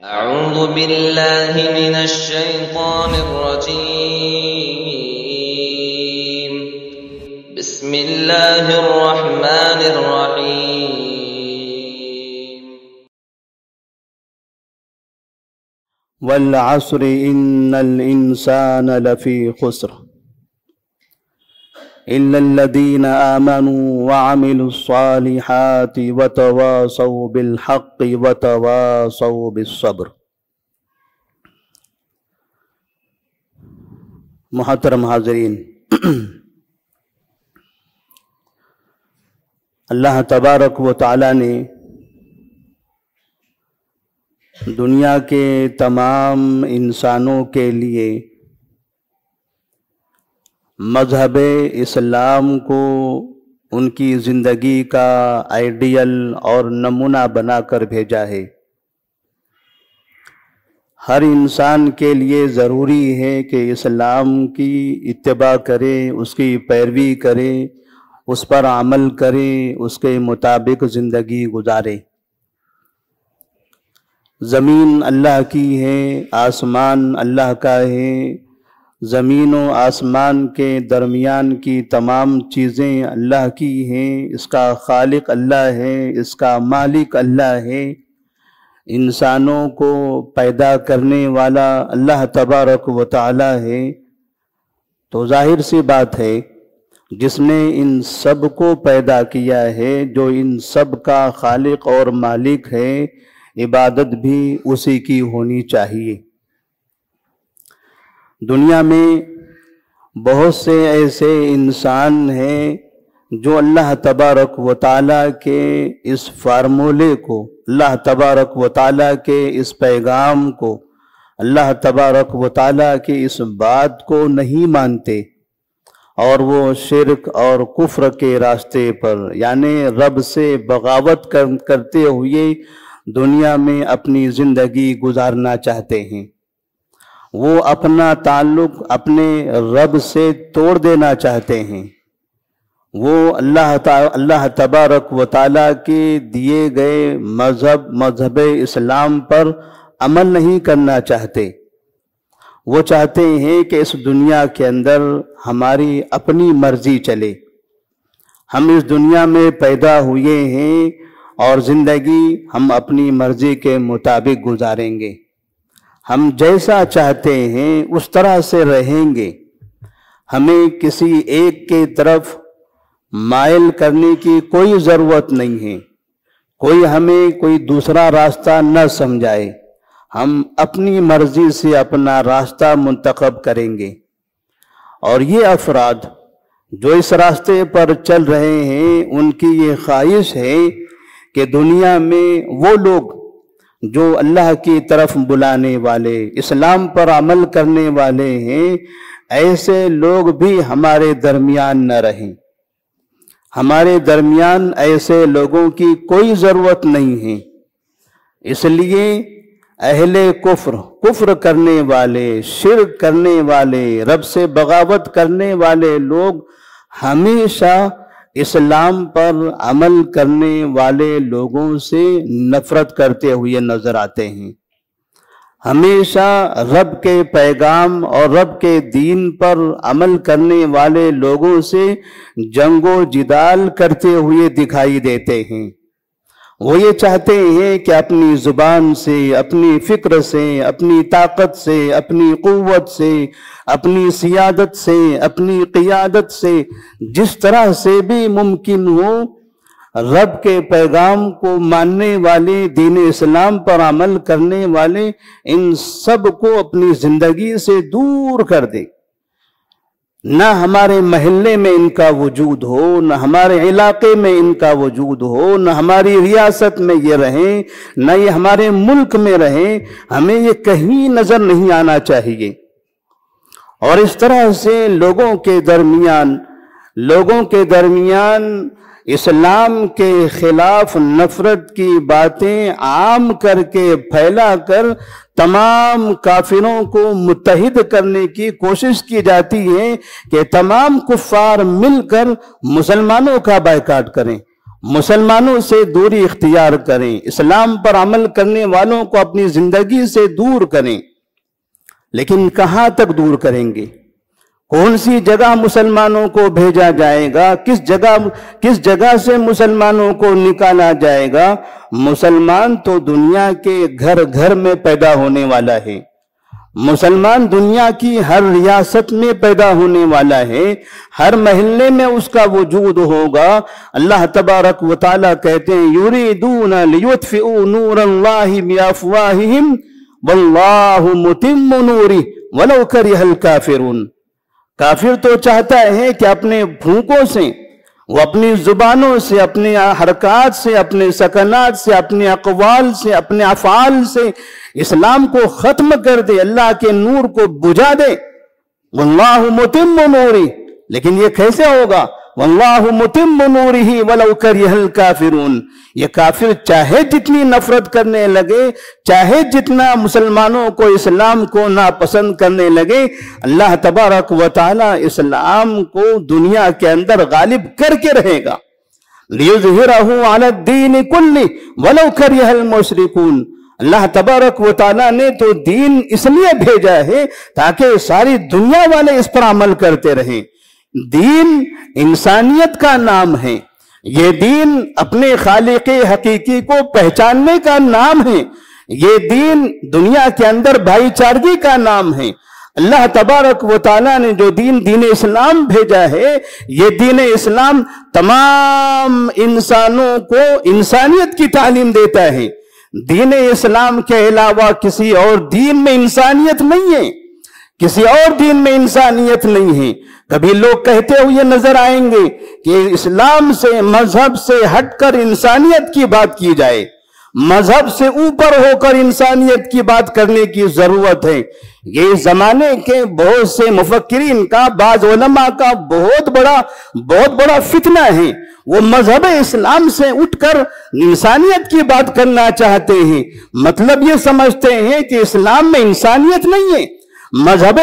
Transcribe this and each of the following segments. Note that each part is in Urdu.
أعوذ بالله من الشيطان الرجيم. بسم الله الرحمن الرحيم. والعصر إن الإنسان لفي خسر إلا الذين آمنوا وعملوا الصالحات وتواصوا بالحق وتواصوا بالصبر۔ محترم حاضرین، اللہ تبارک و تعالی نے دنیا کے تمام انسانوں کے لیے مذہب اسلام کو ان کی زندگی کا آئیڈیل اور نمونہ بنا کر بھیجا ہے۔ ہر انسان کے لیے ضروری ہے کہ اسلام کی اتباع کرے، اس کی پیروی کرے، اس پر عمل کرے، اس کے مطابق زندگی گزارے۔ زمین اللہ کی ہے، آسمان اللہ کا ہے۔ زمین و آسمان کے درمیان کی تمام چیزیں اللہ کی ہیں۔ اس کا خالق اللہ ہے، اس کا مالک اللہ ہے۔ انسانوں کو پیدا کرنے والا اللہ تبارک و تعالی ہے۔ تو ظاہر سی بات ہے، جس نے ان سب کو پیدا کیا ہے، جو ان سب کا خالق اور مالک ہے، عبادت بھی اسی کی ہونی چاہیے۔ دنیا میں بہت سے ایسے انسان ہیں جو اللہ تبارک و تعالیٰ کے اس فارمولے کو، اللہ تبارک و تعالیٰ کے اس پیغام کو، اللہ تبارک و تعالیٰ کی اس بات کو نہیں مانتے، اور وہ شرک اور کفر کے راستے پر، یعنی رب سے بغاوت کرتے ہوئے دنیا میں اپنی زندگی گزارنا چاہتے ہیں۔ وہ اپنا تعلق اپنے رب سے توڑ دینا چاہتے ہیں۔ وہ اللہ تبارک و تعالیٰ کے دیے گئے مذہب اسلام پر عمل نہیں کرنا چاہتے۔ وہ چاہتے ہیں کہ اس دنیا کے اندر ہماری اپنی مرضی چلے۔ ہم اس دنیا میں پیدا ہوئے ہیں اور زندگی ہم اپنی مرضی کے مطابق گزاریں گے۔ ہم جیسا چاہتے ہیں اس طرح سے رہیں گے۔ ہمیں کسی ایک کی طرف مائل کرنے کی کوئی ضرورت نہیں ہے۔ کوئی ہمیں کوئی دوسرا راستہ نہ سمجھائے۔ ہم اپنی مرضی سے اپنا راستہ منتخب کریں گے۔ اور یہ افراد جو اس راستے پر چل رہے ہیں، ان کی یہ خواہش ہے کہ دنیا میں وہ لوگ جو اللہ کی طرف بلانے والے، اسلام پر عمل کرنے والے ہیں، ایسے لوگ بھی ہمارے درمیان نہ رہیں۔ ہمارے درمیان ایسے لوگوں کی کوئی ضرورت نہیں ہے۔ اس لیے اہل کفر کرنے والے، شرک کرنے والے، رب سے بغاوت کرنے والے لوگ ہمیشہ اسلام پر عمل کرنے والے لوگوں سے نفرت کرتے ہوئے نظر آتے ہیں۔ ہمیشہ رب کے پیغام اور رب کے دین پر عمل کرنے والے لوگوں سے جنگ و جدال کرتے ہوئے دکھائی دیتے ہیں۔ وہ یہ چاہتے ہیں کہ اپنی زبان سے، اپنی فکر سے، اپنی طاقت سے، اپنی قوت سے، اپنی سیادت سے، اپنی قیادت سے، جس طرح سے بھی ممکن ہو، رب کے پیغام کو ماننے والے، دین اسلام پر عمل کرنے والے، ان سب کو اپنی زندگی سے دور کر دے۔ نہ ہمارے محلے میں ان کا وجود ہو، نہ ہمارے علاقے میں ان کا وجود ہو، نہ ہماری ریاست میں یہ رہیں، نہ یہ ہمارے ملک میں رہیں، ہمیں یہ کہیں نظر نہیں آنا چاہیے۔ اور اس طرح سے لوگوں کے درمیان اسلام کے خلاف نفرت کی باتیں عام کر کے، پھیلا کر تمام کافروں کو متحد کرنے کی کوشش کی جاتی ہے کہ تمام کفار مل کر مسلمانوں کا بائیکاٹ کریں، مسلمانوں سے دوری اختیار کریں، اسلام پر عمل کرنے والوں کو اپنی زندگی سے دور کریں۔ لیکن کہاں تک دور کریں گے؟ کون سی جگہ مسلمانوں کو بھیجا جائے گا؟ کس جگہ سے مسلمانوں کو نکالا جائے گا؟ مسلمان تو دنیا کے گھر گھر میں پیدا ہونے والا ہے، مسلمان دنیا کی ہر ریاست میں پیدا ہونے والا ہے، ہر محلے میں اس کا وجود ہوگا۔ اللہ تبارک و تعالیٰ کہتے ہیں یریدون لیطفئوا نور اللہ بافواہہم واللہ متم نورہ ولو کرہ الکافرون۔ کافر تو چاہتا ہے کہ اپنے پھونکوں سے، وہ اپنی زبانوں سے، اپنے حرکات سے، اپنے سکنات سے، اپنے اقوال سے، اپنے افعال سے اسلام کو ختم کر دے، اللہ کے نور کو بجھا دے۔ واللہ متم نورہ، لیکن یہ کیسے ہوگا؟ واللہ متم نورہ ولو کرہ الکافرون۔ یہ کافر چاہے جتنی نفرت کرنے لگے، چاہے جتنا مسلمانوں کو، اسلام کو ناپسند کرنے لگے، اللہ تبارک و تعالی اسلام کو دنیا کے اندر غالب کر کے رہے گا۔ لِيُظْهِرَهُ عَلَى الدِّينِ كُلِّهِ وَلَوْ كَرِهَ الْمُشْرِكُونَ۔ اللہ تبارک و تعالیٰ نے تو دین اس لیے بھیجا ہے تاکہ ساری دنیا والے اس پر عمل کرتے رہیں۔ دین انسانیت کا نام ہے، یہ دین اپنے خالق حقیقی کو پہچاننے کا نام ہے، یہ دین دنیا کے اندر بھائی چارگی کا نام ہے۔ اللہ تبارک و تعالیٰ نے جو دین اسلام بھیجا ہے، یہ دین اسلام تمام انسانوں کو انسانیت کی تعلیم دیتا ہے۔ دین اسلام کے علاوہ کسی اور دین میں انسانیت نہیں ہے، کسی اور دین میں انسانیت نہیں ہے۔ کبھی لوگ کہتے ہوئے نظر آئیں گے کہ اسلام سے، مذہب سے ہٹ کر انسانیت کی بات کی جائے، مذہب سے اوپر ہو کر انسانیت کی بات کرنے کی ضرورت ہے۔ یہ زمانے کے بہت سے مفکرین کا، بعض علماء کا بہت بڑا فتنہ ہے۔ وہ مذہب اسلام سے اٹھ کر انسانیت کی بات کرنا چاہتے ہیں، مطلب یہ سمجھتے ہیں کہ اسلام میں انسانیت نہیں ہے۔ مذہب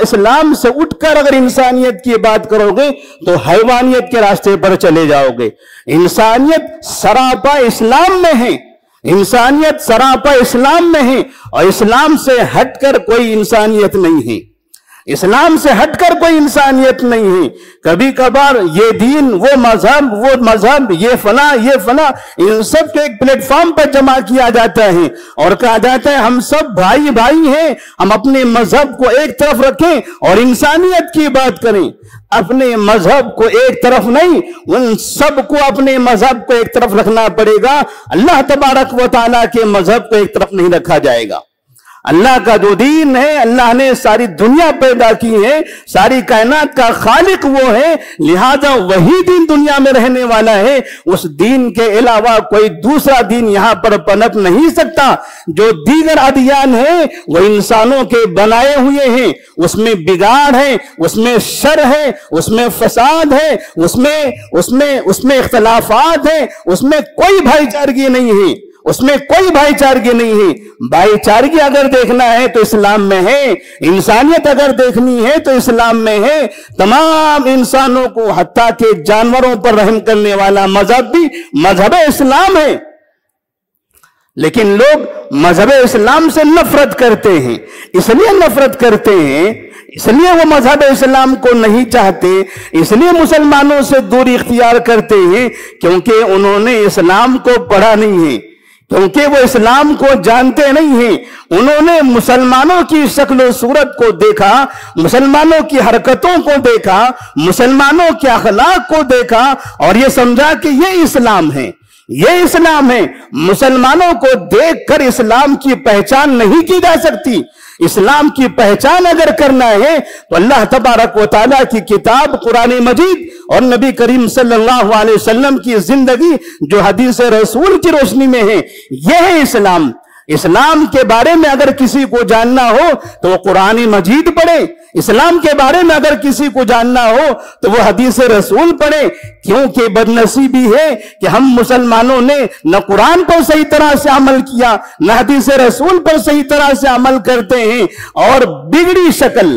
اسلام سے اٹھ کر اگر انسانیت کی بات کرو گے تو حیوانیت کے راستے پر چلے جاؤ گے۔ انسانیت سراپا اسلام میں ہے، انسانیت سراپا اسلام میں ہے، اور اسلام سے ہٹ کر کوئی انسانیت نہیں ہے، اسلام سے ہٹ کر کوئی انسانیت نہیں ہے۔ کبھی کبھار یہ دین، وہ مذہب، یہ فلاں، ان سب کے ایک پلیٹ فارم پر جمع کیا جاتا ہے اور کہا جاتا ہے ہم سب بھائی ہیں، ہم اپنے مذہب کو ایک طرف رکھیں اور انسانیت کی بات کریں۔ اپنے مذہب کو ایک طرف نہیں، ان سب کو اپنے مذہب کو ایک طرف رکھنا پڑے گا۔ اللہ تبارک و تعالیٰ کے مذہب کو ایک طرف نہیں رکھا جائے گا۔ اللہ کا جو دین ہے، اللہ نے ساری دنیا پیدا کی ہے، ساری کائنات کا خالق وہ ہے، لہذا وہی دین دنیا میں رہنے والا ہے۔ اس دین کے علاوہ کوئی دوسرا دین یہاں پر پنپ نہیں سکتا۔ جو دیگر ادیان ہیں وہ انسانوں کے بنائے ہوئے ہیں، اس میں بگاڑ ہے، اس میں شر ہے، اس میں فساد ہے، اس میں اختلافات ہیں، اس میں کوئی بھائی چارگی نہیں ہے، اس میں کوئی بھائی چارگی نہیں ہے۔ بھائی چارگی اگر دیکھنا ہے تو اسلام میں ہے، انسانیت اگر دیکھنی ہے تو اسلام میں ہے۔ تمام انسانوں کو حتیٰ کہ جانوروں پر رحم کرنے والا مذہب بھی مذہب اسلام ہے، لیکن لوگ مذہب اسلام سے نفرت کرتے ہیں۔ اس لیے نفرت کرتے ہیں، اس لیے وہ مذہب اسلام کو نہیں چاہتے، اس لیے مسلمانوں سے دوری اختیار کرتے ہیں، کیونکہ انہوں نے اسلام کو پڑھا نہیں ہے، کیونکہ وہ اسلام کو جانتے نہیں ہیں۔ انہوں نے مسلمانوں کی شکل و صورت کو دیکھا، مسلمانوں کی حرکتوں کو دیکھا، مسلمانوں کے اخلاق کو دیکھا اور یہ سمجھا کہ یہ اسلام ہے، یہ اسلام ہے۔ مسلمانوں کو دیکھ کر اسلام کی پہچان نہیں کی جا سکتی۔ اسلام کی پہچان اگر کرنا ہے تو اللہ تبارک و تعالیٰ کی کتاب قرآن مجید اور نبی کریم صلی اللہ علیہ وسلم کی زندگی جو حدیث رسول کی روشنی میں ہے، یہ ہے اسلام۔ اسلام کے بارے میں اگر کسی کو جاننا ہو تو وہ قرآن مجید پڑھے، اسلام کے بارے میں اگر کسی کو جاننا ہو تو وہ حدیث رسول پڑھے، کیونکہ بدنصیبی ہے کہ ہم مسلمانوں نے نہ قرآن پر صحیح طرح سے عمل کیا، نہ حدیث رسول پر صحیح طرح سے عمل کرتے ہیں، اور بگڑی شکل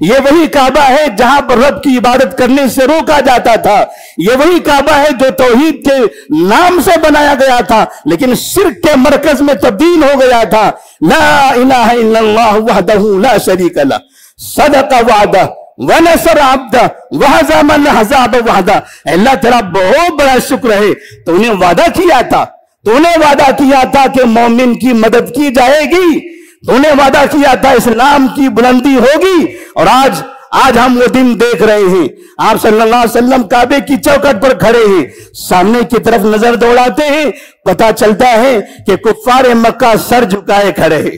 یہ وہی کعبہ ہے جہاں پر رب کی عبادت کرنے سے روکا جاتا تھا، یہ وہی کعبہ ہے جو توحید کے نام سے بنایا گیا تھا لیکن شرک کے مرکز میں تبدیل ہو گیا تھا۔ لا الہ الا اللہ وحدہ لا شریک لہ صدق وعدہ وَنَصَرَ عَبْدَهُ وَهَزَمَ الْأَحْزَابَ وَحْدَهُ۔ اللہ تیرا بہت بڑا شکر ہے، تو نے وعدہ کیا تھا، تو نے وعدہ کیا تھا کہ مومن کی مدد کی جائے گی، تو نے وعدہ کیا تھا اسلام کی بلندی ہوگی، اور آج ہم وہ دن دیکھ رہے ہیں۔ آپ صلی اللہ علیہ وسلم کعبے کی چوکھٹ پر کھڑے ہیں، سامنے کی طرف نظر دوڑاتے ہیں، پتہ چلتا ہے کہ کفار مکہ سر جھکائے کھڑے ہیں،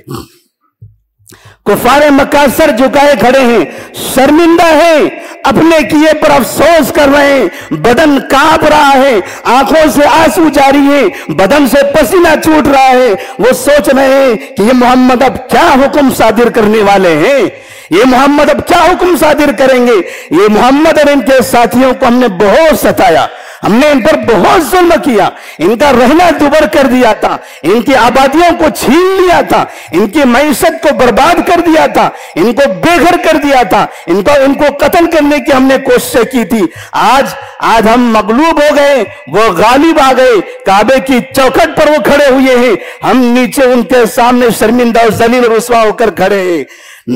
کفار مکہ سر جھکائے کھڑے ہیں، شرمندہ ہیں، اپنے کیے پر افسوس کر رہے ہیں، بدن کانپ رہا ہے، آنکھوں سے آنسو جاری ہیں، بدن سے پسینہ چھوٹ رہا ہے۔ وہ سوچ رہے ہیں کہ یہ محمد اب کیا حکم صادر کرنے والے ہیں، یہ محمد اب کیا حکم صادر کریں گے۔ یہ محمد اور ان کے ساتھیوں کو ہم نے بہت ستایا، ہم نے ان پر بہت ظلم کیا، ان کا رہنا دوبر کر دیا تھا، ان کی آبادیوں کو چھین لیا تھا، ان کی معیشت کو برباد کر دیا تھا، ان کو بے گھر کر دیا تھا، ان کو قتل کرنے کی ہم نے کوششیں کی تھی۔ آج ہم مغلوب ہو گئے، وہ غالب آ گئے، کعبے کی چوکھٹ پر وہ کھڑے ہوئے ہیں، ہم نیچے ان کے سامنے شرمندہ اور ذلیل و رسوا ہو کر کھڑے ہیں۔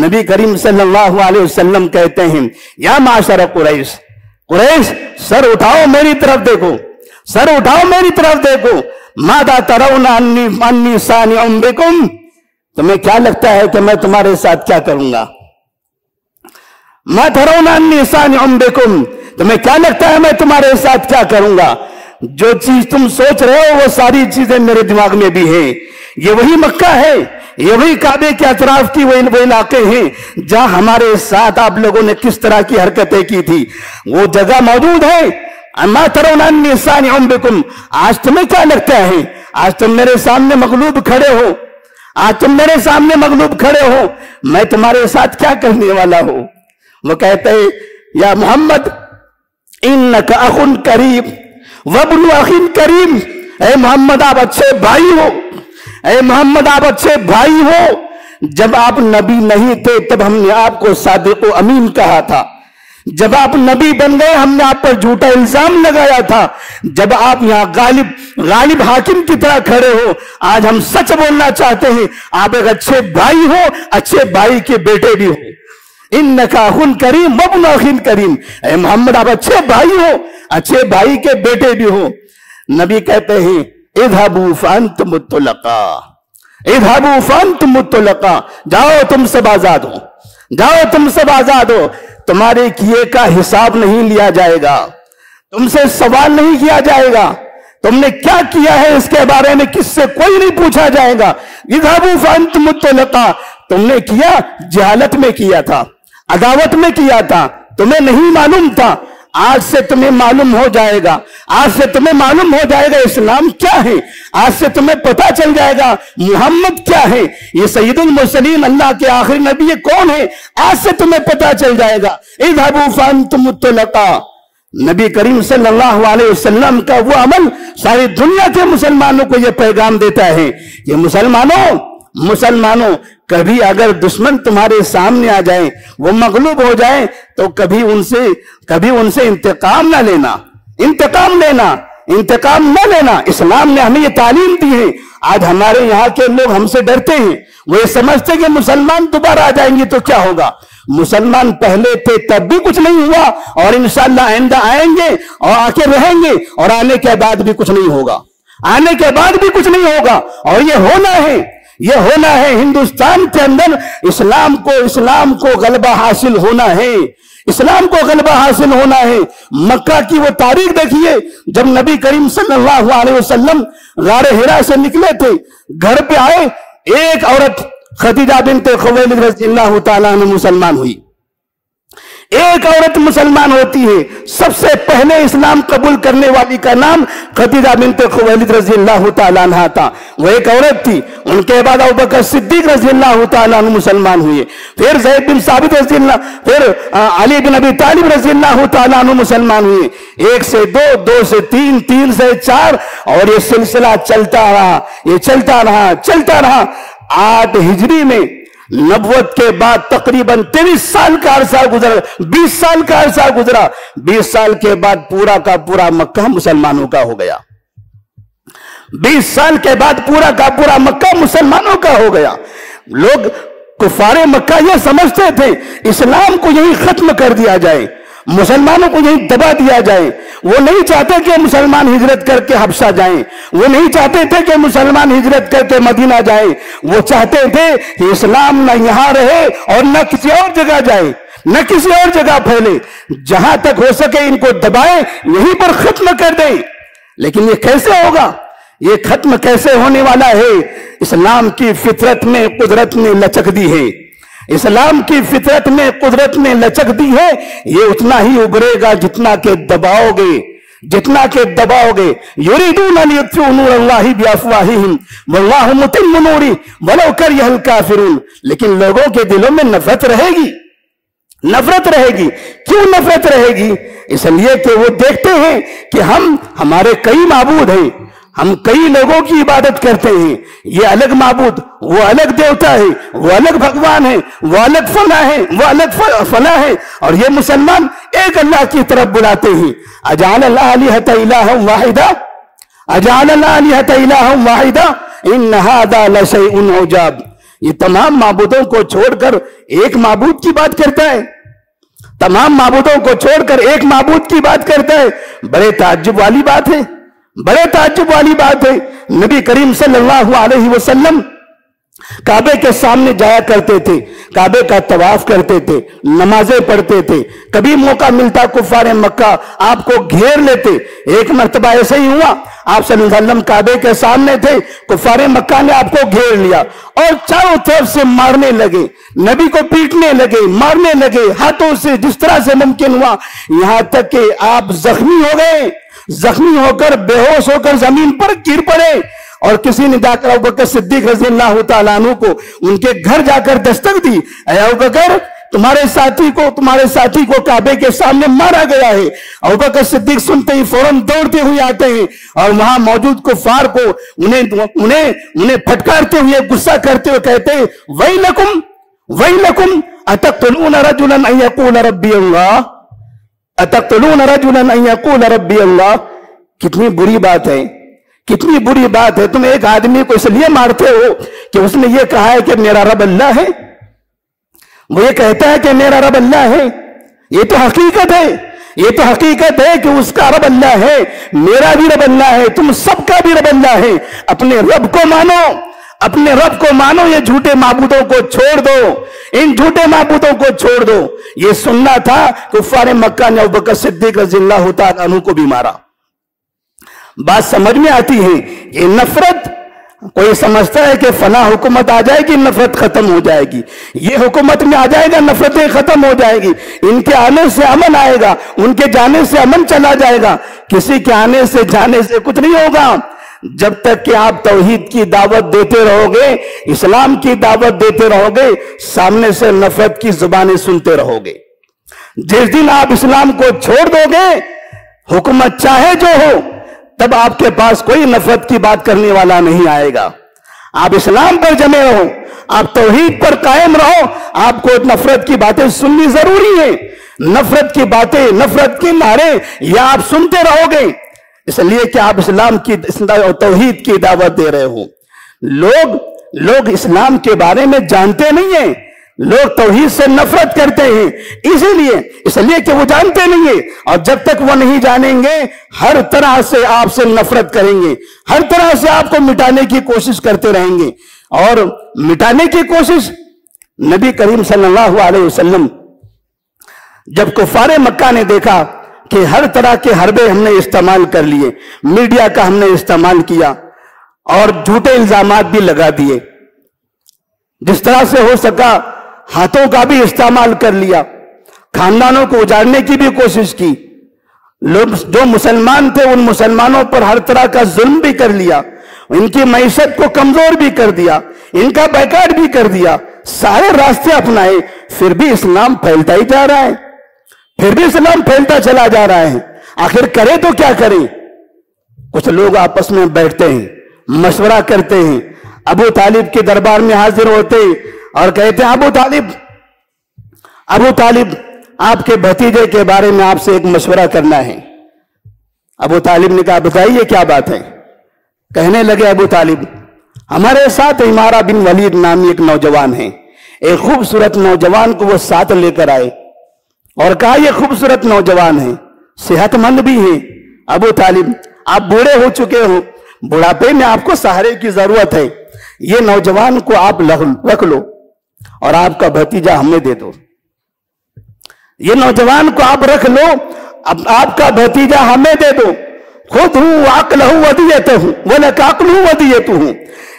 نبی کریم صلی اللہ علیہ وسلم کہتے ہیں، یا معاشر قریش، قریش سر اٹھاؤ میری طرف دیکھو، سر اٹھاؤ میری طرف دیکھو، ماذا ترون انی صانع بکم، تمہیں کیا لگتا ہے کہ میں تمہارے ساتھ کیا کروں گا؟ ما ترون انی صانع بکم، تمہیں کیا لگتا ہے میں تمہارے ساتھ کیا کروں گا؟ جو چیز تم سوچ رہے ہو وہ ساری چیزیں میرے دماغ میں بھی ہیں۔ یہ وہی مکہ ہے، یہ وہی کعبے کے اطراف کی وہ علاقے ہیں جہاں ہمارے ساتھ آپ لوگوں نے کس طرح کی حرکتیں کی تھی، وہ جگہ موجود ہے۔ ما ترون انی صانع بکم، آج تمہیں کیا لگتا ہے؟ آج تم میرے سامنے مغلوب کھڑے ہو، آج تم میرے سامنے مغلوب کھڑے ہو، میں تمہارے ساتھ کیا کرنے والا ہوں؟ وہ کہتے ہیں، یا محمد انک اخ کریم وابن اخ کریم، اے محمد آپ اچھے بھائی ہو، اے محمد آپ اچھے بھائی ہو۔ جب آپ نبی نہیں تھے تب ہم نے آپ کو صادق و امین کہا تھا، جب آپ نبی بن گئے ہم نے آپ پر جھوٹا الزام لگایا تھا، جب آپ یہاں غالب حاکم کی طرح کھڑے ہو، آج ہم سچ بولنا چاہتے ہیں، آپ ایک اچھے بھائی ہو، اچھے بھائی کے بیٹے بھی ہو۔ انک اخ کریم وابن اخ کریم، اے محمد آپ اچھے بھائی ہو، اچھے بھائی کے بیٹے بھی ہو۔ نبی کہتے ہیں، اذهبوا فانتم الطلقاء، اذهبوا فانتم الطلقاء، جاؤ تم سب آزاد ہو، جاؤ تم سب آزاد ہو، تمہارے کیے کا حساب نہیں لیا جائے گا، تم سے سوال نہیں کیا جائے گا، تم نے کیا کیا ہے اس کے بارے میں کس سے کوئی نہیں پوچھا جائے گا۔ اذهبوا فانتم الطلقاء، تم نے کیا جہالت میں کیا تھا، عداوت میں کیا تھا، تمہیں نہیں معلوم تھا، آج سے تمہیں معلوم ہو جائے گا، آج سے تمہیں معلوم ہو جائے گا اسلام کیا ہے، آج سے تمہیں پتا چل جائے گا محمد کیا ہے، یہ سید المرسلین اللہ کے آخری نبی یہ کون ہے، آج سے تمہیں پتا چل جائے گا۔ اذهبوا فانتم الطلقاء، نبی کریم صلی اللہ علیہ وسلم کا وہ عمل ساری دنیا کے مسلمانوں کو یہ پیغام دیتا ہے کہ مسلمانوں کبھی اگر دشمن تمہارے سامنے آ جائیں، وہ مغلوب ہو جائیں، تو کبھی ان سے انتقام نہ لینا، انتقام نہ لینا۔ اسلام نے ہمیں یہ تعلیم دی ہے۔ آج ہمارے یہاں کے لوگ ہم سے ڈرتے ہیں، وہ یہ سمجھتے کہ مسلمان دوبارہ آ جائیں گے تو کیا ہوگا۔ مسلمان پہلے تھے تب بھی کچھ نہیں ہوا، اور انشاءاللہ آئندہ آئیں گے اور آ کے رہیں گے، اور آنے کے بعد بھی کچھ نہیں ہوگا، آنے کے بعد بھی کچھ نہیں ہوگا، اور یہ ہونا ہے ہندوستان کے اندر اسلام کو غلبہ حاصل ہونا ہے، اسلام کو غلبہ حاصل ہونا ہے۔ مکہ کی وہ تاریخ دیکھیے، جب نبی کریم صلی اللہ علیہ وسلم غار حرا سے نکلے تھے، گھر پہ آئے، ایک عورت خدیجہ بنت خویلد رضی اللہ تعالیٰ عنہ مسلمان ہوئی۔ ایک عورت مسلمان ہوتی ہے، سب سے پہلے اسلام قبول کرنے والی کا نام خدیجہ بنت خویلد رضی اللہ تعالیٰ عنہ تھا، وہ ایک عورت تھی۔ ان کے بعد ابوبکر صدیق رضی اللہ تعالیٰ عنہ مسلمان ہوئے، پھر زید بن ثابت رضی اللہ، پھر علی بن ابی طالب رضی اللہ تعالیٰ عنہ مسلمان ہوئے۔ 1 سے 2، 2 سے 3، 3 سے 4، اور یہ سلسلہ چلتا رہا۔ 8 ہجری میں نبوت کے بعد تقریباً 23 سال کا عرصہ گزرا، 20 سال کا عرصہ گزرا، 20 سال کے بعد پورا کا پورا مکہ مسلمانوں کا ہو گیا، 20 سال کے بعد پورا کا پورا مکہ مسلمانوں کا ہو گیا۔ لوگ کفار مکہ یہ سمجھتے تھے اسلام کو یہی ختم کر دیا جائے، مسلمانوں کو یہی دبا دیا جائے، وہ نہیں چاہتے کہ مسلمان ہجرت کر کے حبشہ جائیں، وہ نہیں چاہتے تھے کہ مسلمان ہجرت کر کے مدینہ جائیں، وہ چاہتے تھے کہ اسلام نہ یہاں رہے اور نہ کسی اور جگہ جائے، نہ کسی اور جگہ پھیلے، جہاں تک ہو سکے ان کو دبائیں، یہیں پر ختم کر دیں۔ لیکن یہ کیسے ہوگا؟ یہ ختم کیسے ہونے والا ہے؟ اسلام کی فطرت میں قدرت نے لچک دی ہے، اسلام کی فطرت میں قدرت نے لچک دی ہے، یہ اتنا ہی ابھرے گا جتنا کہ دباؤ گے، جتنا کہ دباؤ گے۔ یریدون لیطفئوا نور اللہ بافواہہم واللہ متم نورہ ولو کرہ الکافرون۔ لیکن لوگوں کے دلوں میں نفرت رہے گی، نفرت رہے گی۔ کیوں نفرت رہے گی؟ اس لیے کہ وہ دیکھتے ہیں کہ ہمارے کئی معبود ہیں، ہم کئی لوگوں کی عبادت کرتے ہیں، یہ الگ معبود، وہ الگ دیوتا ہے، وہ الگ بھگوان ہے، وہ الگ فلاں ہے، وہ الگ فلاں ہے، اور یہ مسلمان ایک اللہ کی طرف بلاتے ہیں۔ اجعل الآلہۃ الہا واحدا، اجعل الآلہۃ الہا واحدا ان ھذا لشیء عجاب۔ یہ تمام معبودوں کو چھوڑ کر ایک معبود کی بات کرتا ہے، تمام معبودوں کو چھوڑ کر ایک معبود کی بات کرتا ہے۔ بڑے تعجب والی بات ہے، بڑے تعجب والی بات ہے۔ نبی کریم صلی اللہ علیہ وسلم کعبے کے سامنے جایا کرتے تھے، کعبے کا طواف کرتے تھے، نمازیں پڑھتے تھے۔ کبھی موقع ملتا کفار مکہ آپ کو گھیر لیتے۔ ایک مرتبہ ایسے ہی ہوا، آپ صلی اللہ علیہ وسلم کعبے کے سامنے تھے، کفار مکہ نے آپ کو گھیر لیا اور چاروں طرف سے مارنے لگے، نبی کو پیٹنے لگے، مارنے لگے ہاتھوں سے جس طرح سے ممکن ہوا، یہاں تک کہ آپ زخمی ہو گئے، زخمی ہو کر بے ہوش ہو کر زمین پر گر پڑے۔ اور کسی نے جا کر ابوبکر صدیق رضی اللہ تعالیٰ عنہ کو ان کے گھر جا کر دستک دی، اے ابوبکر تمہارے ساتھی کو کعبے کے سامنے مارا گیا ہے۔ ابوبکر صدیق سنتے ہی فوراً دوڑتے ہوئے آتے ہیں اور وہاں موجود کفار کو انہیں پھٹکارتے ہوئے غصہ کرتے ہوئے کہتے ہیں ویلکم ویلکم اتقتلون رجلا ان یقول ربی اللہ، اتقتلون رجلا ان یقول ربی اللہ۔ کتنی بری بات ہے، کتنی بری بات ہے، تم ایک آدمی کو اس لیے مارتے ہو کہ اس نے یہ کہا ہے کہ میرا رب اللہ ہے، وہ یہ کہتا ہے کہ میرا رب اللہ ہے۔ یہ تو حقیقت ہے، یہ تو حقیقت ہے کہ اس کا رب اللہ ہے، میرا بھی رب اللہ ہے، تم سب کا بھی رب اللہ ہے۔ اپنے رب کو مانو، اپنے رب کو مانو، یہ جھوٹے معبودوں کو چھوڑ دو، ان جھوٹے معبودوں کو چھوڑ دو۔ یہ سننا تھا کفار مکہ نے ابوبکر صدیق رضی اللہ تعالیٰ عنہ کو بھی مارا۔ بات سمجھ میں آتی ہے کہ نفرت، کوئی سمجھتا ہے کہ فلاں حکومت آ جائے گی نفرت ختم ہو جائے گی، یہ حکومت میں آ جائے گا نفرتیں ختم ہو جائے گی، ان کے آنے سے امن آئے گا، ان کے جانے سے امن چلا جائے گا۔ کسی کے آنے سے جانے سے کچھ نہیں ہوگا جب تک کہ آپ توحید کی دعوت دیتے رہو گے، اسلام کی دعوت دیتے رہو گے، سامنے سے نفرت کی زبانیں سنتے رہو گے۔ جس دن آپ اسلام کو چھوڑ دو گے، حکومت چاہے جو ہو، تب آپ کے پاس کوئی نفرت کی بات کرنے والا نہیں آئے گا۔ آپ اسلام پر جمے رہو، آپ توحید پر قائم رہو، آپ کو نفرت کی باتیں سننی ضروری ہے۔ نفرت کی باتیں، نفرت کے نعرے یا آپ سنتے رہو گے، اس لیے کہ آپ اسلام کی توحید کی دعوت دے رہے ہو۔ لوگ اسلام کے بارے میں جانتے نہیں ہیں، لوگ توحید سے نفرت کرتے ہیں، اس لیے کہ وہ جانتے نہیں ہیں، اور جب تک وہ نہیں جانیں گے ہر طرح سے آپ سے نفرت کریں گے، ہر طرح سے آپ کو مٹانے کی کوشش کرتے رہیں گے۔ اور مٹانے کی کوشش نبی کریم صلی اللہ علیہ وسلم، جب کفار مکہ نے دیکھا کہ ہر طرح کے حربے ہم نے استعمال کر لیے، میڈیا کا ہم نے استعمال کیا اور جھوٹے الزامات بھی لگا دیے، جس طرح سے ہو سکا ہاتھوں کا بھی استعمال کر لیا، خاندانوں کو اجاڑنے کی بھی کوشش کی، لوگ جو مسلمان تھے ان مسلمانوں پر ہر طرح کا ظلم بھی کر لیا، ان کی معیشت کو کمزور بھی کر دیا، ان کا بیکاٹ بھی کر دیا، سارے راستے اپنائے، پھر بھی اسلام پھیلتا ہی جا رہا ہے، پھر بھی اسلام پھیلتا چلا جا رہا ہے۔ آخر کرے تو کیا کریں؟ کچھ لوگ آپس میں بیٹھتے ہیں، مشورہ کرتے ہیں، ابو طالب کے دربار میں حاضر ہوتے اور کہتے ہیں ابو طالب آپ کے بھتیجے کے بارے میں آپ سے ایک مشورہ کرنا ہے۔ ابو طالب نے کہا بتائیے کیا بات ہے؟ کہنے لگے ابو طالب ہمارے ساتھ عمارہ بن ولید نامی ایک نوجوان ہے، ایک خوبصورت نوجوان کو وہ ساتھ لے کر آئے اور کہا یہ خوبصورت نوجوان ہے، صحت مند بھی ہے، ابو طالب آپ بوڑھے ہو چکے ہو، بڑھاپے میں آپ کو سہارے کی ضرورت ہے، یہ نوجوان کو آپ رکھ لو اور آپ کا بھتیجا ہمیں دے دو، یہ نوجوان کو آپ رکھ لو، آپ کا بھتیجا ہمیں دے دو، خود ہوں عقلہ ودیتہ ولک عقلہ ودیتہ،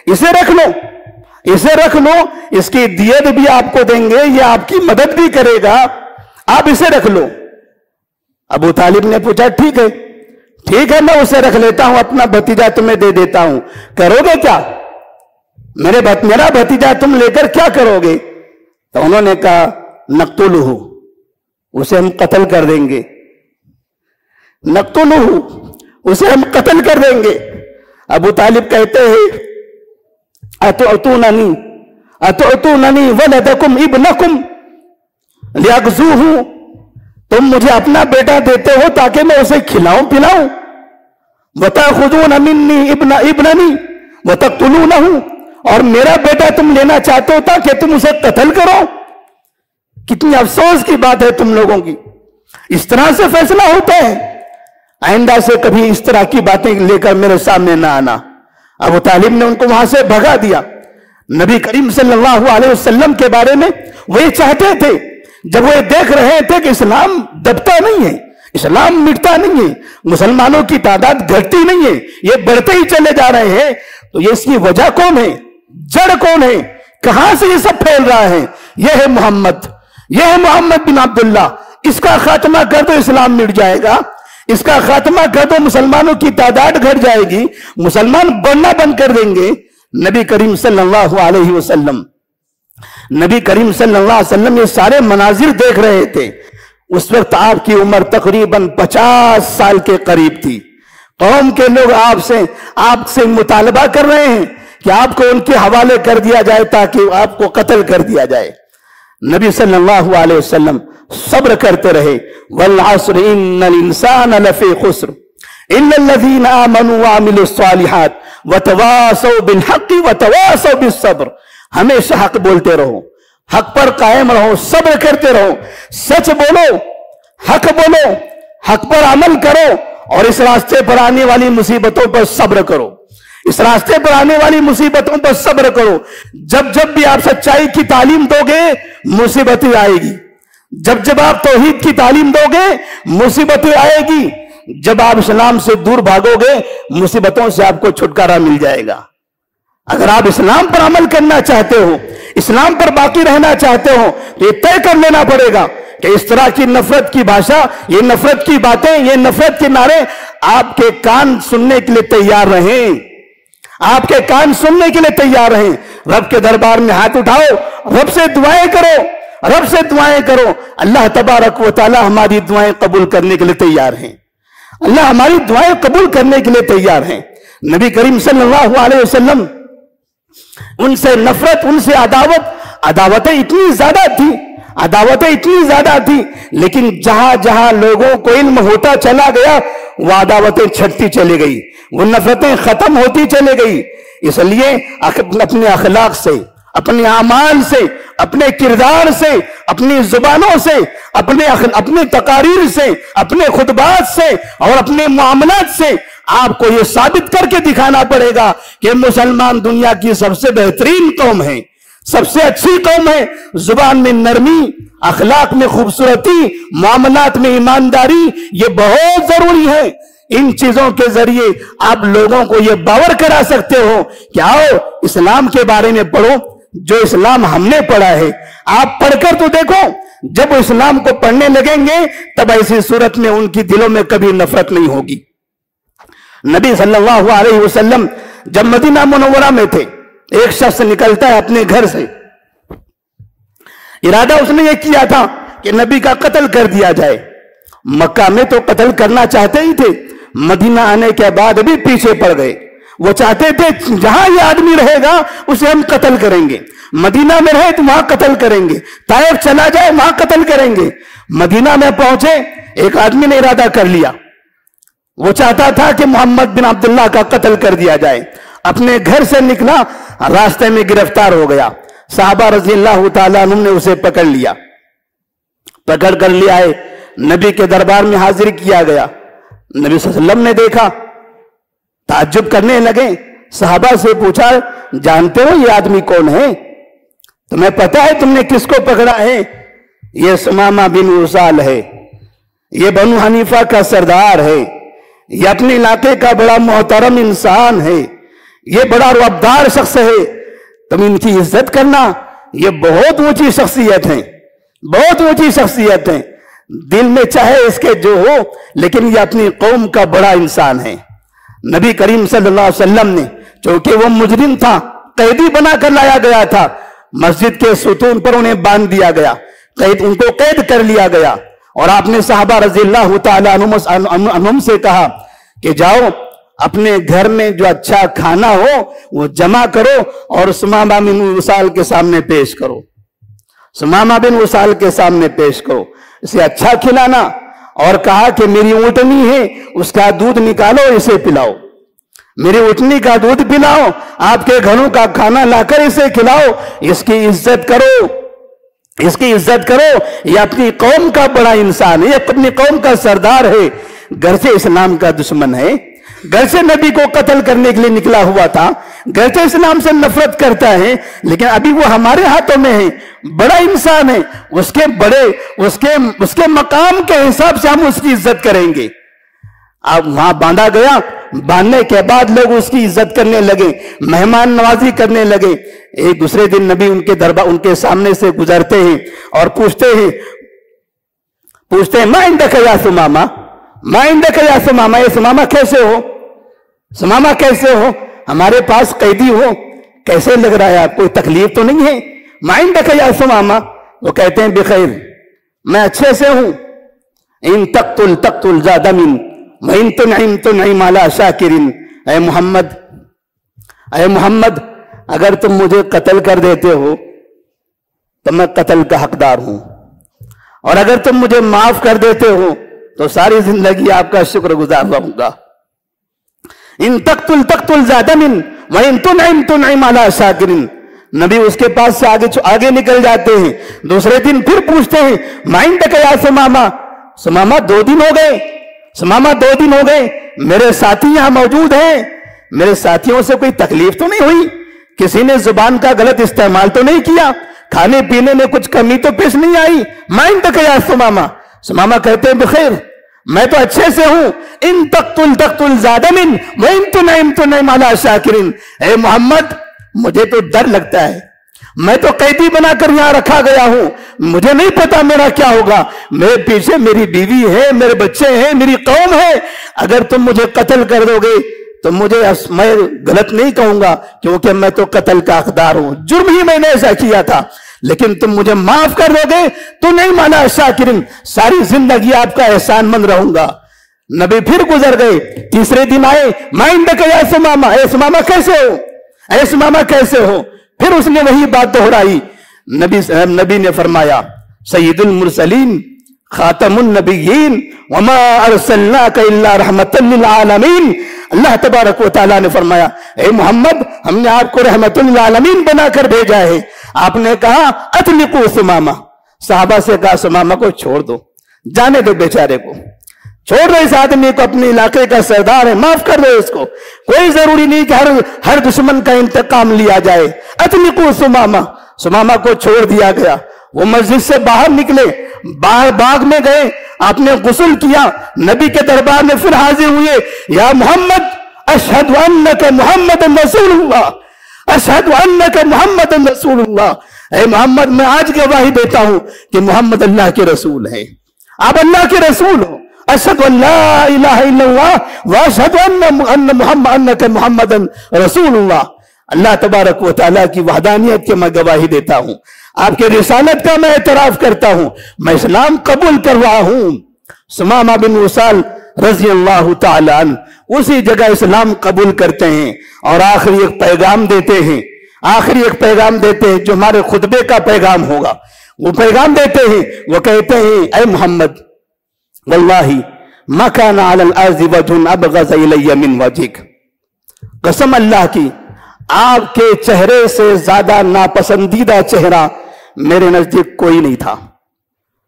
اسے رکھ لو، اس کی دیت بھی آپ کو دیں گے، یہ آپ کی مدد بھی کرے گا، آپ اسے رکھ لو۔ ابو طالب نے پوچھا ٹھیک ہے میں اسے رکھ لیتا ہوں، اپنا بھتیجا تمہیں دے دیتا ہوں، کرو گے کیا؟ میرا بھتیجا تم لے کر کیا کرو گے؟ تو انہوں نے کہا نقتلہ، اسے ہم قتل کر دیں گے، نقتلہ، اسے ہم قتل کر دیں گے۔ ابو طالب کہتے ہیں اتؤتوننی ولدکم ابنکم لیغزوہ، تم مجھے اپنا بیٹا دیتے ہو تاکہ میں اسے کھلاؤں پلاؤں، وتاخذون منی ابننی وتقتلونہ، اور میرا بیٹا تم لینا چاہتے ہو تاکہ تم اسے قتل کرو۔ کتنی افسوس کی بات ہے تم لوگوں کی، اس طرح سے فیصلہ ہوتا ہے، آئندہ سے کبھی اس طرح کی باتیں لے کر میرے سامنے نہ آنا۔ ابو طالب نے ان کو وہاں سے بھگا دیا۔ نبی کریم صلی اللہ علیہ وسلم کے بارے میں وہ یہ چاہتے تھے، جب وہ دیکھ رہے تھے کہ اسلام دبتا نہیں ہے، اسلام مٹتا نہیں ہے، مسلمانوں کی تعداد گھٹتی نہیں ہے، یہ بڑھتے ہی چلے جا رہے ہیں، تو یہ اس کی وجہ کون ہے، جڑ کون ہے، کہاں سے یہ سب پھیل رہا ہے؟ یہ ہے محمد بن عبداللہ، اس کا خاتمہ کر دو اسلام مٹ جائے گا، اس کا خاتمہ کر دو مسلمانوں کی تعداد گھٹ جائے گی، مسلمان بڑھنا بند کر دیں گے۔ نبی کریم صلی اللہ علیہ وسلم یہ سارے مناظر دیکھ رہے تھے۔ اس وقت آپ کی عمر تقریباً 50 سال کے قریب تھی۔ قوم کے لوگ آپ سے مطالبہ کر رہے ہیں کہ آپ کو ان کے حوالے کر دیا جائے تاکہ آپ کو قتل کر دیا جائے۔ نبی صلی اللہ علیہ وسلم صبر کرتے رہے، والعصر ان الانسان لفی خسر الا الذین آمنوا وعملوا الصالحات وتواصوا بالحق وتواصوا بالصبر۔ ہمیشہ حق بولتے رہو، حق پر قائم رہو، صبر کرتے رہو، سچ بولو، حق پر عمل کرو، اور اس راستے پر آنے والی مصیبتوں پر صبر کرو، اس راستے پر آنے والی مصیبتوں پر صبر کرو۔ جب بھی آپ سچائی کی تعلیم دو گے مصیبتیں آئے گی، جب آپ توحید کی تعلیم دو گے مصیبتیں آئے گی، جب آپ اسلام سے دور بھاگو گے مصیبتوں سے آپ کو چھٹکارا مل جائے گا۔ اگر آپ اسلام پر عمل کرنا چاہتے ہو، اسلام پر باقی رہنا چاہتے ہو، تو یہ طے کر لینا پڑے گا کہ اس طرح کی نفرت کی بھاشا، یہ نفرت کی باتیں، یہ نفرت کے نعرے آپ کے کان سننے کے لیے تیار رہیں، آپ کے کان سننے کے لیے تیار رہیں۔ رب کے دربار میں ہاتھ اٹھاؤ، رب سے دعائیں کرو، اللہ تبارک و تعالی ہماری دعائیں قبول کرنے کے لیے تیار ہیں، اللہ ہماری دعائیں قبول کرنے کے لیے تیار ہیں۔ نبی کریم صلی اللہ علیہ وسلم ان سے نفرت، ان سے عداوتیں اتنی زیادہ تھی، لیکن جہاں لوگوں کو علم ہوتا چلا گیا وہ عداوتیں چھٹتی چلی گئی، وہ نفرتیں ختم ہوتی چلی گئی۔ اس لیے اپنے اخلاق سے، اپنے اعمال سے، اپنے کردار سے، اپنی زبانوں سے، اپنے تقاریر سے، اپنے خطبات سے اور اپنے معاملات سے آپ کو یہ ثابت کر کے دکھانا پڑے گا کہ مسلمان دنیا کی سب سے بہترین قوم ہے، سب سے اچھی قوم ہے۔ زبان میں نرمی، اخلاق میں خوبصورتی، معاملات میں ایمانداری، یہ بہت ضروری ہے۔ ان چیزوں کے ذریعے آپ لوگوں کو یہ باور کرا سکتے ہو کہ آؤ اسلام کے بارے میں پڑھو، جو اسلام ہم نے پڑھا ہے۔ آپ پڑھ کر تو دیکھو، جب وہ اسلام کو پڑھنے لگیں گے تب ایسی صورت میں ان کی دلوں میں کبھی نفرت نہیں ہوگی۔ نبی صلی اللہ علیہ وسلم جب مدینہ منورہ میں تھے، ایک شخص نکلتا ہے اپنے گھر سے، ارادہ اس نے یہ کیا تھا کہ نبی کا قتل کر دیا جائے۔ مکہ میں تو قتل کرنا چاہتے ہی تھے، مدینہ آنے کے بعد بھی پیچھے پڑ گئے۔ وہ چاہتے تھے جہاں یہ آدمی رہے گا اسے ہم قتل کریں گے، مدینہ میں رہے تو وہاں قتل کریں گے، طائف چلا جائے وہاں قتل کریں گے۔ مدینہ میں پہنچے، ایک آدمی نے ارادہ کر لیا، وہ چاہتا تھا کہ محمد بن عبداللہ کا قتل کر دیا جائے۔ اپنے گھر سے نکلا، راستے میں گرفتار ہو گیا، صحابہ رضی اللہ تعالیٰ عنہ نے اسے پکڑ لیا، پکڑ کر لے آئے، نبی کے دربار میں حاضر کیا گیا۔ نبی صلی اللہ علیہ وسلم نے دیکھا، تعجب کرنے لگے، صحابہ سے پوچھا جانتے ہو یہ آدمی کون ہے؟ تمہیں پتا ہے تم نے کس کو پکڑا ہے؟ یہ سمامہ بن وصال ہے، یہ بنو حنیفہ کا سردار ہے، یہ اپنے علاقے کا بڑا محترم انسان ہے، یہ بڑا رعبدار شخص ہے، تم ان کی عزت کرنا، یہ بہت اونچی شخصیت ہیں، بہت اونچی شخصیت ہیں، دل میں چاہے اس کے جو ہو لیکن یہ اپنی قوم کا بڑا انسان ہے۔ نبی کریم صلی اللہ علیہ وسلم نے، چونکہ وہ مجرم تھا، قیدی بنا کر لایا گیا تھا، مسجد کے ستون پر انہیں باندھ دیا گیا، ان کو قید کر لیا گیا، اور آپ نے صحابہ رضی اللہ تعالیٰ عنہم سے کہا کہ جاؤ اپنے گھر میں جو اچھا کھانا ہو وہ جمع کرو اور سمامہ بن وصال کے سامنے پیش کرو، سمامہ بن وصال کے سامنے پیش کرو، اسے اچھا کھلانا، اور کہا کہ میری اونٹنی ہے اس کا دودھ نکالو اسے پلاؤ، میری اونٹنی کا دودھ پلاؤ، آپ کے گھروں کا کھانا لا کر اسے کھلاؤ، اس کی عزت کرو، اس کی عزت کرو، یہ اپنی قوم کا بڑا انسان ہے، یہ اپنی قوم کا سردار ہے، گھر سے اسلام کا دشمن ہے، گھر سے نبی کو قتل کرنے کے لیے نکلا ہوا تھا، گھر سے اسلام سے نفرت کرتا ہے، لیکن ابھی وہ ہمارے ہاتھوں میں ہے، بڑا انسان ہے، اس کے مقام کے حساب سے ہم اس کی عزت کریں گے۔ اب وہاں باندھا گیا، باندھنے کے بعد لوگ اس کی عزت کرنے لگے، مہمان نوازی کرنے لگے۔ ایک دوسرے دن نبی ان کے دربار، ان کے سامنے سے گزرتے ہیں اور پوچھتے ہیں ما عندک یا سمامہ، ما عندک یا سمامہ، یہ سمامہ کیسے ہو، سمامہ کیسے ہو، ہمارے پاس قیدی ہو، کیسے لگ رہا ہے آپ، کوئی تکلیف تو نہیں ہے؟ ما عندک یا سمامہ، وہ کہتے ہیں بخیر، میں اچھے سے ہوں، ان تقتل تقتل ذا دم وَإِن تُنْعِمْ تُنْعِمْ عَلَىٰ شَاكِرٍ، اے محمد اگر تم مجھے قتل کر دیتے ہو تو میں قتل کا حقدار ہوں، اور اگر تم مجھے معاف کر دیتے ہو تو ساری زندگی آپ کا شکر گزار رہوں گا۔ ان تقتل تقتل ذا دم وَإِن تُنْعِمْ تُنْعِمْ عَلَىٰ شَاكِرٍ، نبی اس کے پاس سے آگے نکل جاتے ہیں، دوسرے دن پھر پوچھتے ہیں ما عندک یا سمامہ، سمامہ 2 دن ہو گئے، سمامہ 2 دن ہو گئے، میرے ساتھی یہاں موجود ہیں، میرے ساتھیوں سے کوئی تکلیف تو نہیں ہوئی، کسی نے زبان کا غلط استعمال تو نہیں کیا، کھانے پینے میں کچھ کمی تو پیش نہیں آئی؟ ما عندک یا سمامہ، سمامہ کہتے ہیں بخیر، میں تو اچھے سے ہوں، ان تقتل تقتل ذا دم وَإِن تُنْعِمْ تُنْعِمْ عَلَىٰ شَاكِرٍ، اے محمد مجھے تو ڈر لگتا ہے، میں تو قیدی بنا کر یہاں رکھا گیا ہوں، مجھے نہیں پتا میرا کیا ہوگا، میرے پیچھے میری بیوی ہے، میرے بچے ہیں، میری قوم ہے، اگر تم مجھے قتل کر دو گے تو میں غلط نہیں کہوں گا، کیونکہ میں تو قتل کا حقدار ہوں، جرم ہی میں نے ایسا کیا تھا، لیکن تم مجھے معاف کر دو گے تو نہیں مانا شاکرین، ساری زندگی آپ کا احسان مند رہوں گا۔ نبی پھر گزر گئے، تیسرے دن آئے، ما عندک یا سمامہ، اے سمامہ کیسے ہو، اے سمامہ کیسے ہو، پھر اس نے وہی بات دہرائی، نبی نے فرمایا سید المرسلین خاتم النبیین وما ارسلناک الا رحمتا للعالمین، اللہ تبارک و تعالیٰ نے فرمایا اے محمد ہم نے آپ کو رحمت للعالمین بنا کر بھیجا ہے۔ آپ نے کہا اطلقوا سمامہ، صحابہ سے کہا سمامہ کو چھوڑ دو، جانے دو بیچارے کو، چھوڑ دو اس آدمی کو، اپنے علاقے کا سردار ہے، معاف کر دو اس کو، کوئی ضروری نہیں کہ ہر دشمن کا انتقام لیا جائے۔ اطلقوا سمامہ، سمامہ کو چھوڑ دیا گیا۔ وہ مسجد سے باہر نکلے، باہر باغ میں گئے، آپ نے غسل کیا، نبی کے دربار میں پھر حاضر ہوئے، یا محمد اشہد انک محمد رسول اللہ، اشہد انک محمد رسول اللہ، اے محمد میں آج گواہی دیتا ہوں کہ محمد اللہ کے رسول ہیں، آپ اللہ کے رسول ہو، اشہد ان لا الہ الا اللہ واشہد انک محمد رسول اللہ، اللہ تبارک و تعالیٰ کی وحدانیت کے میں گواہی دیتا ہوں، آپ کے رسالت کا میں اعتراف کرتا ہوں، میں اسلام قبول کر رہا ہوں۔ سمامہ بن وصال رضی اللہ تعالی عنہ اسی جگہ اسلام قبول کرتے ہیں اور آخری ایک پیغام دیتے ہیں، جو ہمارے خطبے کا پیغام ہوگا، وہ پیغام دیتے ہیں، وہ کہتے ہیں اے محمد واللہ ما کان علی الارض وجہ ابغض الی من وجہک، قسم اللہ کی آپ کے چہرے سے زیادہ ناپسندیدہ چہرہ میرے نزدیک کوئی نہیں تھا،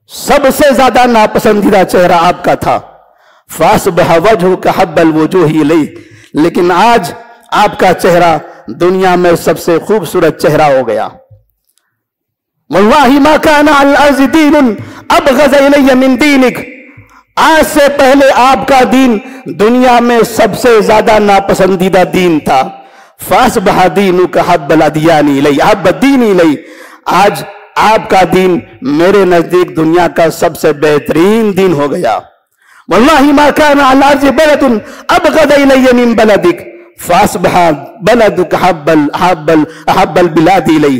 سب سے زیادہ ناپسندیدہ چہرہ آپ کا تھا، فاصبح وجہک حب الوجوہ الی، لیکن آج آپ کا چہرہ دنیا میں سب سے خوبصورت چہرہ ہو گیا۔ واللہ ما کان علی الارض دین ابغض الی من دینک، آج سے پہلے آپ کا دین دنیا میں سب سے زیادہ ناپسندیدہ دین تھا، فاصبح دینک حب الادیان الی، حب الدین الی، آج آپ کا دین میرے نزدیک دنیا کا سب سے بہترین دین ہو گیا۔ واللہ ما کان علی الارض بلد ابغض الی من بلدک فاصبح بلدک حب البلاد الی،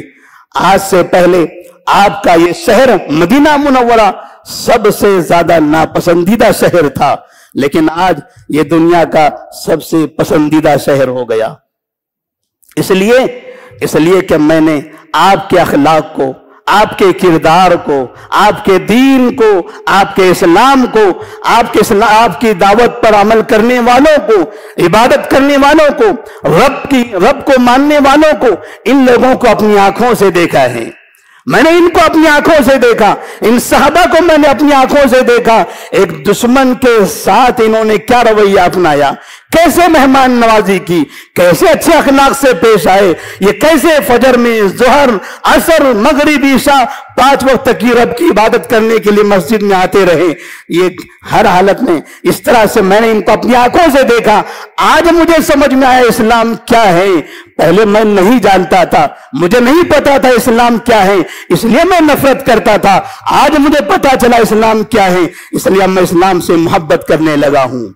آج سے پہلے آپ کا یہ شہر مدینہ منورہ سب سے زیادہ ناپسندیدہ شہر تھا، لیکن آج یہ دنیا کا سب سے پسندیدہ شہر ہو گیا۔ اس لیے کہ میں نے آپ کے اخلاق کو، آپ کے کردار کو، آپ کے دین کو، آپ کے اسلام کو، آپ کی دعوت پر عمل کرنے والوں کو، عبادت کرنے والوں کو، رب کو ماننے والوں کو، ان لوگوں کو اپنی آنکھوں سے دیکھا ہے، میں نے ان کو اپنی آنکھوں سے دیکھا، ان صحابہ کو میں نے اپنی آنکھوں سے دیکھا، ایک دشمن کے ساتھ انہوں نے کیا رویہ اپنایا، کیسے مہمان نوازی کی، کیسے اچھے اخلاق سے پیش آئے، یہ کیسے فجر میں، ظہر، عصر، مغرب، عشاء 5 وقت کی رب کی عبادت کرنے کے لیے مسجد میں آتے رہے، یہ ہر حالت میں اس طرح سے میں نے ان کو اپنی آنکھوں سے دیکھا۔ آج مجھے سمجھ میں آیا اسلام کیا ہے، پہلے میں نہیں جانتا تھا، مجھے نہیں پتا تھا اسلام کیا ہے، اس لیے میں نفرت کرتا تھا، آج مجھے پتا چلا اسلام کیا ہے، اس لیے میں اسلام سے محبت کرنے لگا ہوں۔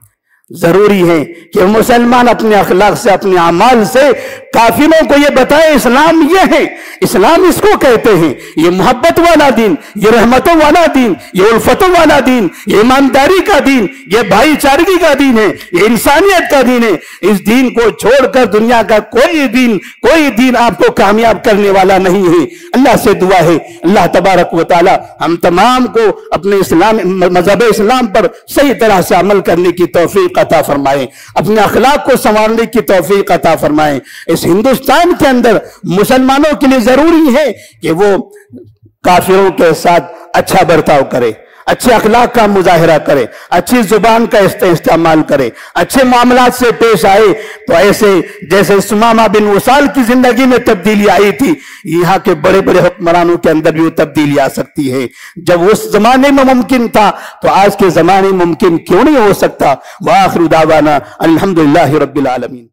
ضروری ہے کہ مسلمان اپنے اخلاق سے، اپنے اعمال سے کافروں کو یہ بتائے اسلام یہ ہے، اسلام اس کو کہتے ہیں، یہ محبت والا دین، یہ رحمتوں والا دین، یہ الفتوں والا دین، یہ ایمانداری کا دین، یہ بھائی چارگی کا دین ہے، یہ انسانیت کا دین ہے۔ اس دین کو چھوڑ کر دنیا کا کوئی دین آپ کو کامیاب کرنے والا نہیں ہے۔ اللہ سے دعا ہے اللہ تبارک و تعالی ہم تمام کو اپنے مذہب اسلام پر صحیح طرح سے عمل کرنے کی توفیق عطا فرمائے، اپنے اخلاق کو سنوارنے کی توفیق عطا فرمائے۔ اس ہندوستان کے اندر مسلمانوں کے لیے ضروری ہے کہ وہ کافروں کے ساتھ اچھا برتاؤ کرے، اچھے اخلاق کا مظاہرہ کرے، اچھی زبان کا استعمال کرے، اچھے معاملات سے پیش آئے، تو ایسے جیسے سمامہ بن وصال کی زندگی میں تبدیلی آئی تھی، یہاں کے بڑے بڑے حکمرانوں کے اندر بھی وہ تبدیلی آ سکتی ہے۔ جب اس زمانے میں ممکن تھا تو آج کے زمانے میں ممکن کیوں نہیں ہو سکتا؟ وآخر دعوانا الحمدللہ رب العالمین۔